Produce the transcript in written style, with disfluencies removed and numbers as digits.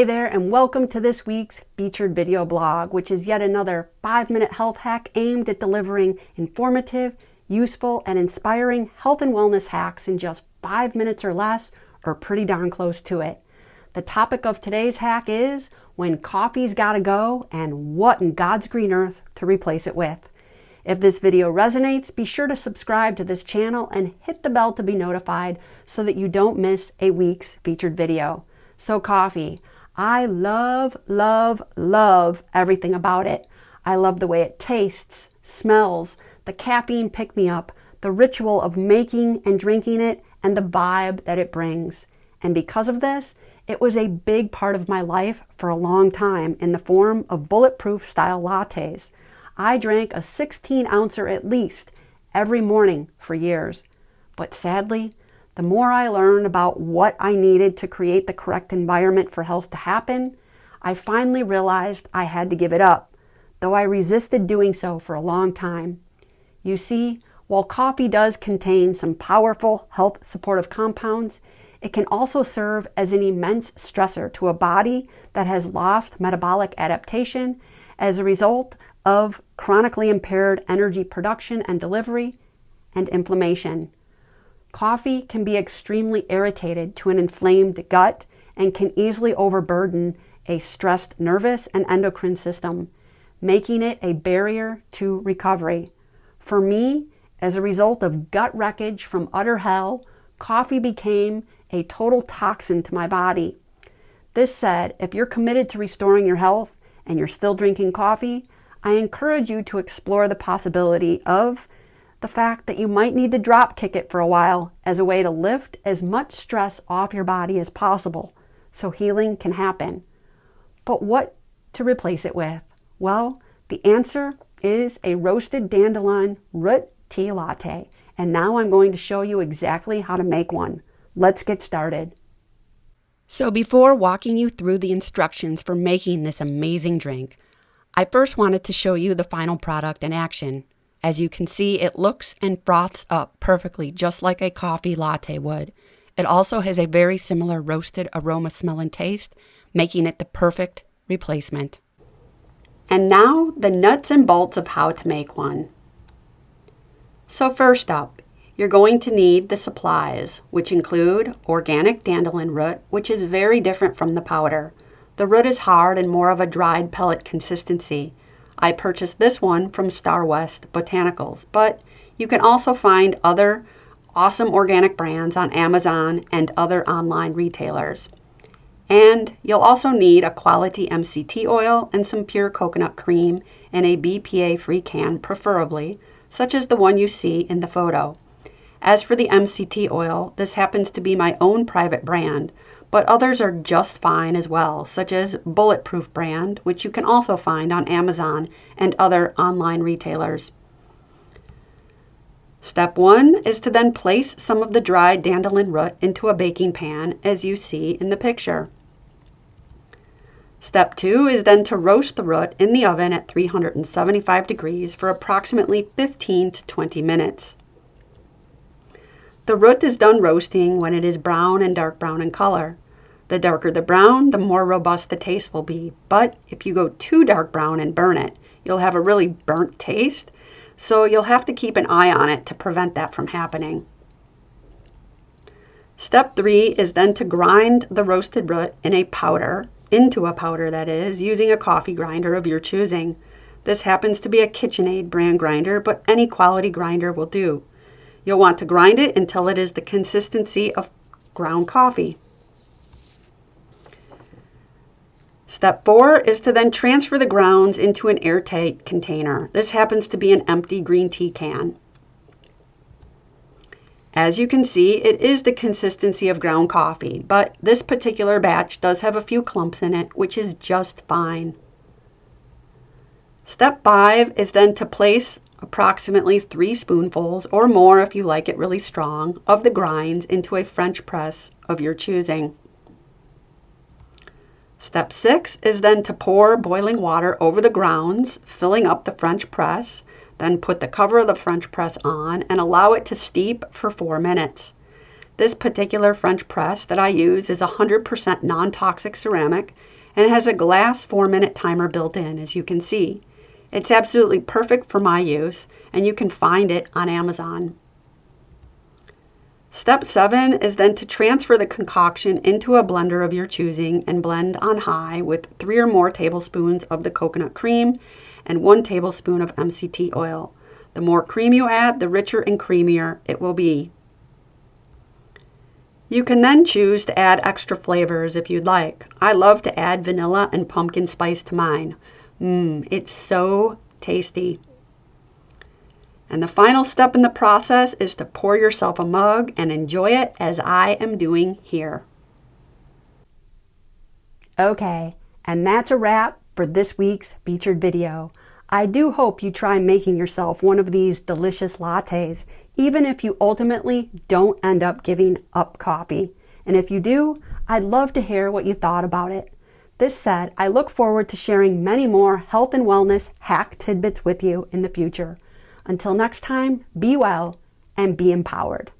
Hey there, and welcome to this week's featured video blog, which is yet another 5-minute health hack aimed at delivering informative, useful, and inspiring health and wellness hacks in just 5 minutes or less, or pretty darn close to it. The topic of today's hack is when coffee's gotta go and what in God's green earth to replace it with. If this video resonates, be sure to subscribe to this channel and hit the bell to be notified so that you don't miss a week's featured video. So coffee. I love everything about it. I love the way it tastes, smells, the caffeine pick-me-up, the ritual of making and drinking it, and the vibe that it brings. And because of this, it was a big part of my life for a long time in the form of bulletproof style lattes. I drank a 16-ouncer at least every morning for years. But sadly, the more I learned about what I needed to create the correct environment for health to happen, I finally realized I had to give it up, though I resisted doing so for a long time. You see, while coffee does contain some powerful health supportive compounds, it can also serve as an immense stressor to a body that has lost metabolic adaptation as a result of chronically impaired energy production and delivery and inflammation. Coffee can be extremely irritated to an inflamed gut and can easily overburden a stressed nervous and endocrine system, making it a barrier to recovery. For me, as a result of gut wreckage from utter hell, coffee became a total toxin to my body. This said, if you're committed to restoring your health and you're still drinking coffee, I encourage you to explore the possibility of the fact that you might need to drop kick it for a while as a way to lift as much stress off your body as possible so healing can happen. But what to replace it with? Well, the answer is a roasted dandelion root tea latte. And now I'm going to show you exactly how to make one. Let's get started. So before walking you through the instructions for making this amazing drink, I first wanted to show you the final product in action. As you can see, it looks and froths up perfectly, just like a coffee latte would. It also has a very similar roasted aroma, smell, and taste, making it the perfect replacement. And now, the nuts and bolts of how to make one. So first up, you're going to need the supplies, which include organic dandelion root, which is very different from the powder. The root is hard and more of a dried pellet consistency. I purchased this one from Star West Botanicals, but you can also find other awesome organic brands on Amazon and other online retailers. And you'll also need a quality MCT oil and some pure coconut cream in a BPA-free can preferably, such as the one you see in the photo. As for the MCT oil, this happens to be my own private brand, but others are just fine as well, such as Bulletproof brand, which you can also find on Amazon and other online retailers. Step 1 is to then place some of the dried dandelion root into a baking pan, as you see in the picture. Step 2 is then to roast the root in the oven at 375 degrees for approximately 15 to 20 minutes. The root is done roasting when it is brown and dark brown in color. The darker the brown, the more robust the taste will be. But if you go too dark brown and burn it, you'll have a really burnt taste. So you'll have to keep an eye on it to prevent that from happening. Step 3 is then to grind the roasted root into a powder that is, using a coffee grinder of your choosing. This happens to be a KitchenAid brand grinder, but any quality grinder will do. You'll want to grind it until it is the consistency of ground coffee. Step 4 is to then transfer the grounds into an airtight container. This happens to be an empty green tea can. As you can see, it is the consistency of ground coffee, but this particular batch does have a few clumps in it, which is just fine. Step 5 is then to place approximately 3 spoonfuls, or more if you like it really strong, of the grinds into a French press of your choosing. Step 6 is then to pour boiling water over the grounds, filling up the French press, then put the cover of the French press on and allow it to steep for 4 minutes. This particular French press that I use is 100% non-toxic ceramic and it has a glass 4-minute timer built in, as you can see. It's absolutely perfect for my use, and you can find it on Amazon. Step 7 is then to transfer the concoction into a blender of your choosing and blend on high with 3 or more tablespoons of the coconut cream and 1 tablespoon of MCT oil. The more cream you add, the richer and creamier it will be. You can then choose to add extra flavors if you'd like. I love to add vanilla and pumpkin spice to mine. It's so tasty. And the final step in the process is to pour yourself a mug and enjoy it as I am doing here. Okay, and that's a wrap for this week's featured video. I do hope you try making yourself one of these delicious lattes, even if you ultimately don't end up giving up coffee. And if you do, I'd love to hear what you thought about it. This said, I look forward to sharing many more health and wellness hack tidbits with you in the future. Until next time, be well and be empowered.